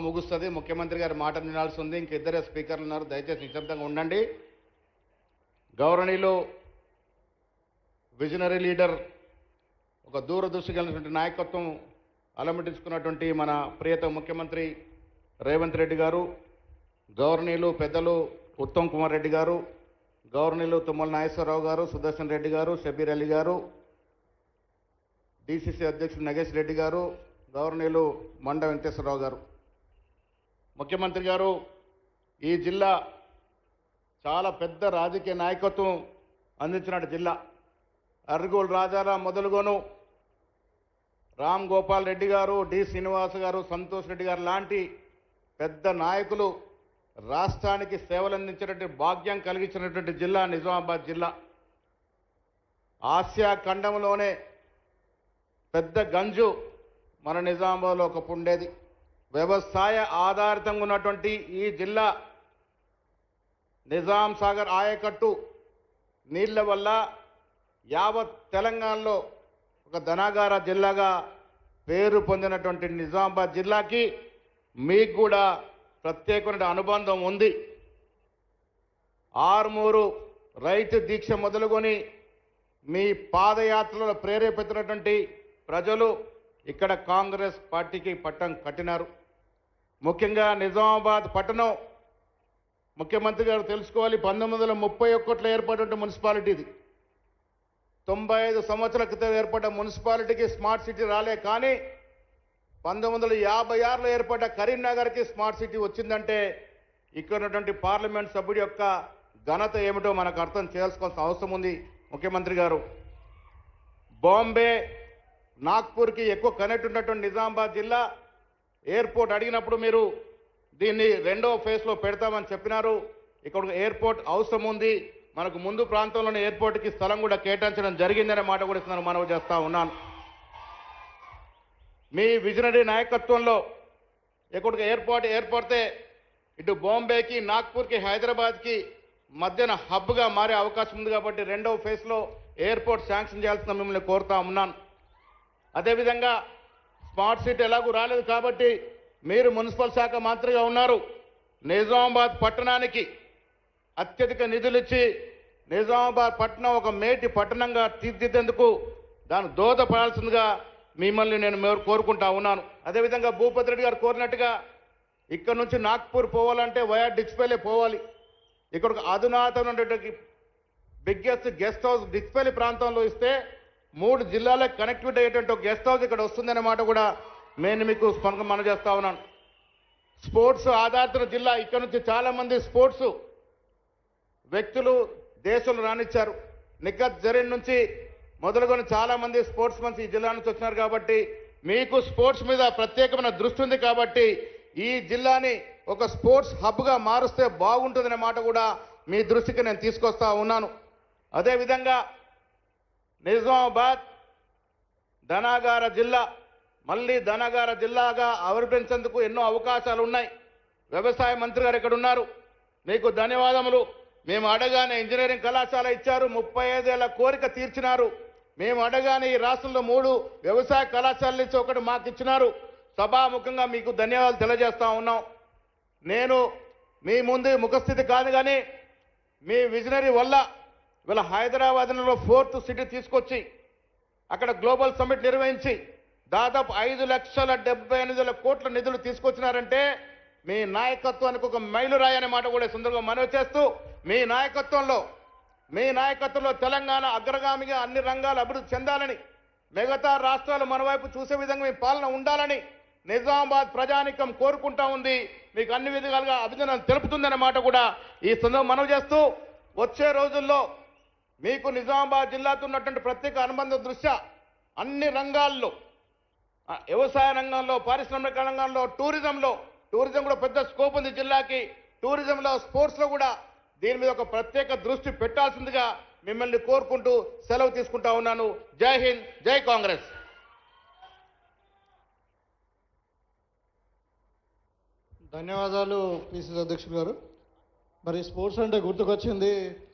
ముగుస్తుంది. ముఖ్యమంత్రి గారి మాట వినాల్సి ఉంది. ఇంక ఇద్దరే స్పీకర్లు ఉన్నారు, దయచేసి నిశ్శబ్దంగా ఉండండి. గౌరవనీయులు విజనరీ లీడర్, ఒక దూరదృష్టి కలిగినటువంటి నాయకత్వం అలమటించుకున్నటువంటి మన ప్రియతమ ముఖ్యమంత్రి రేవంత్ రెడ్డి గారు, గౌరవనీయులు పెద్దలు ఉత్తమ్ కుమార్ రెడ్డి గారు, గౌరవనీయులు తుమ్మల నాగేశ్వరరావు గారు, సుదర్శన్ రెడ్డి గారు, షబీర్ అలీ గారు, డిసిసి అధ్యక్షుడు నగేష్ రెడ్డి గారు, గౌరవనీయులు మండ వెంకటేశ్వరరావు గారు. ముఖ్యమంత్రి గారు, ఈ జిల్లా చాలా పెద్ద రాజకీయ నాయకత్వం అందించిన జిల్లా. అర్గోల్ రాజారాం మొదలుగోను రామ్ గోపాల్ రెడ్డి గారు, డి శ్రీనివాస్ గారు, సంతోష్ రెడ్డి గారు లాంటి పెద్ద నాయకులు రాష్ట్రానికి సేవలు అందించినటువంటి భాగ్యం కలిగించినటువంటి జిల్లా నిజామాబాద్ జిల్లా. ఆసియా ఖండంలోనే పెద్ద గంజు మన నిజామాబాద్లో ఒకప్పుడు ఉండేది. వ్యవసాయ ఆధారితంగా ఉన్నటువంటి ఈ జిల్లా నిజాం సాగర్ ఆయకట్టు నీళ్ల వల్ల యావత్ తెలంగాణలో ఒక ధనాగార జిల్లాగా పేరు పొందినటువంటి నిజామాబాద్ జిల్లాకి మీకు కూడా ప్రత్యేకమైన అనుబంధం ఉంది. ఆర్మూరు రైతు దీక్ష మొదలుకొని మీ పాదయాత్రలో ప్రేరేపితున్నటువంటి ప్రజలు ఇక్కడ కాంగ్రెస్ పార్టీకి పట్టం కట్టినారు. ముఖ్యంగా నిజామాబాద్ పట్టణం ముఖ్యమంత్రి గారు తెలుసుకోవాలి, 1931లో ఏర్పడిన మున్సిపాలిటీ ఇది. 95 సంవత్సరాల క్రితం ఏర్పడ్డ మున్సిపాలిటీకి స్మార్ట్ సిటీ రాలే, కానీ 1956లో ఏర్పడ్డ కరీంనగర్కి స్మార్ట్ సిటీ వచ్చిందంటే ఇక్కడ ఉన్నటువంటి పార్లమెంట్ సభ్యుడి యొక్క ఘనత ఏమిటో మనకు అర్థం చేయాల్సిన అవసరం ఉంది. ముఖ్యమంత్రి గారు, బాంబే నాగ్పూర్కి ఎక్కువ కనెక్ట్ ఉన్నటువంటి నిజామాబాద్ జిల్లా ఎయిర్పోర్ట్ అడిగినప్పుడు మీరు దీన్ని 2వ ఫేజ్లో పెడతామని చెప్పినారు. ఇక్కడ ఎయిర్పోర్ట్ అవసరం ఉంది, మనకు ముందు ప్రాంతంలోని ఎయిర్పోర్ట్కి స్థలం కూడా కేటాయించడం జరిగిందనే మాట కూడా ఇస్తున్నాను, మనవి చేస్తా ఉన్నాను. మీ విజనరీ నాయకత్వంలో ఇక్కడ ఎయిర్పోర్ట్ ఏర్పడితే ఇటు బాంబేకి, నాగ్పూర్కి, హైదరాబాద్కి మధ్యన హబ్గా మారే అవకాశం ఉంది. కాబట్టి 2వ ఫేజ్లో ఎయిర్పోర్ట్ శాంక్షన్ చేయాల్సిన మిమ్మల్ని కోరుతా ఉన్నాను. అదేవిధంగా స్మార్ట్ సిటీ ఎలాగూ రాలేదు కాబట్టి మీరు మున్సిపల్ శాఖ మంత్రిగా ఉన్నారు. నిజామాబాద్ పట్టణానికి అత్యధిక నిధులు ఇచ్చి నిజామాబాద్ పట్టణం ఒక మేటి పట్టణంగా తీర్చిదిద్దేందుకు దాన్ని దోహదపడాల్సిందిగా మిమ్మల్ని నేను కోరుకుంటా ఉన్నాను. అదేవిధంగా భూపతి రెడ్డి గారు కోరినట్టుగా ఇక్కడ నుంచి నాగ్పూర్ పోవాలంటే వయా డిచ్పేలే పోవాలి. ఇక్కడ ఒక అధునాతనమైనటువంటి బిగ్గెస్ట్ గెస్ట్ హౌస్ డిచ్పేలి ప్రాంతంలో ఇస్తే 3 జిల్లాలకు కనెక్టివిటీ అయ్యేటువంటి ఒక గెస్ట్ హౌస్ ఇక్కడ వస్తుందనే మాట కూడా నేను మీకు మనం చేస్తా ఉన్నాను. స్పోర్ట్స్ ఆధారిత జిల్లా, ఇక్కడ నుంచి చాలామంది స్పోర్ట్స్ వ్యక్తులు దేశంలో రాణించారు. నిఖత్ జరీన్ నుంచి మొదలుకొని చాలామంది స్పోర్ట్స్ మన్స్ ఈ జిల్లా నుంచి వచ్చినారు. కాబట్టి మీకు స్పోర్ట్స్ మీద ప్రత్యేకమైన దృష్టి ఉంది. కాబట్టి ఈ జిల్లాని ఒక స్పోర్ట్స్ హబ్గా మారుస్తే బాగుంటుందనే మాట కూడా మీ దృష్టికి నేను తీసుకొస్తా ఉన్నాను. అదేవిధంగా నిజామాబాద్ ధనాగార జిల్లా, మళ్ళీ ధనాగార జిల్లాగా ఆవిర్భవించేందుకు ఎన్నో అవకాశాలు ఉన్నాయి. వ్యవసాయ మంత్రి గారు ఇక్కడ ఉన్నారు, మీకు ధన్యవాదములు. మేము అడగానే ఇంజనీరింగ్ కళాశాల ఇచ్చారు, 35 ఏళ్ల కోరిక తీర్చినారు. మేము అడగానే ఈ రాష్ట్రంలో 3 వ్యవసాయ కళాశాలలు ఇచ్చి ఒకటి మాకు ఇచ్చినారు. సభాముఖంగా మీకు ధన్యవాదాలు తెలియజేస్తా ఉన్నాం. నేను మీ ముందు ముఖస్థితి కాదు, కానీ మీ విజనరీ వల్ల వీళ్ళ హైదరాబాద్లో 4th సిటీ తీసుకొచ్చి అక్కడ గ్లోబల్ సమ్మిట్ నిర్వహించి దాదాపు 5,78,000 కోట్ల నిధులు తీసుకొచ్చినారంటే మీ నాయకత్వానికి ఒక మైలురాయి అనే మాట కూడా సందర్భంగా మనవి చేస్తూ, మీ నాయకత్వంలో తెలంగాణ అగ్రగామిగా అన్ని రంగాలు అభివృద్ధి చెందాలని, మిగతా రాష్ట్రాలు మన వైపు చూసే విధంగా మీ పాలన ఉండాలని నిజామాబాద్ ప్రజానికం కోరుకుంటా ఉంది. మీకు అన్ని విధాలుగా అభినందనలు తెలుపుతుందనే మాట కూడా ఈ సందర్భంగా మనవి చేస్తూ, వచ్చే రోజుల్లో మీకు నిజామాబాద్ జిల్లాతో ఉన్నటువంటి ప్రత్యేక అనుబంధ దృష్ట్యా అన్ని రంగాల్లో, వ్యవసాయ రంగంలో, పారిశ్రామిక రంగంలో, టూరిజం కూడా పెద్ద స్కోప్ ఉంది జిల్లాకి. టూరిజంలో, స్పోర్ట్స్లో కూడా దీని మీద ఒక ప్రత్యేక దృష్టి పెట్టాల్సిందిగా మిమ్మల్ని కోరుకుంటూ సెలవు తీసుకుంటా ఉన్నాను. జై హింద్, జై కాంగ్రెస్. ధన్యవాదాలు పిసిసి అధ్యక్షులు గారు. మరి స్పోర్ట్స్ అంటే గుర్తుకొచ్చింది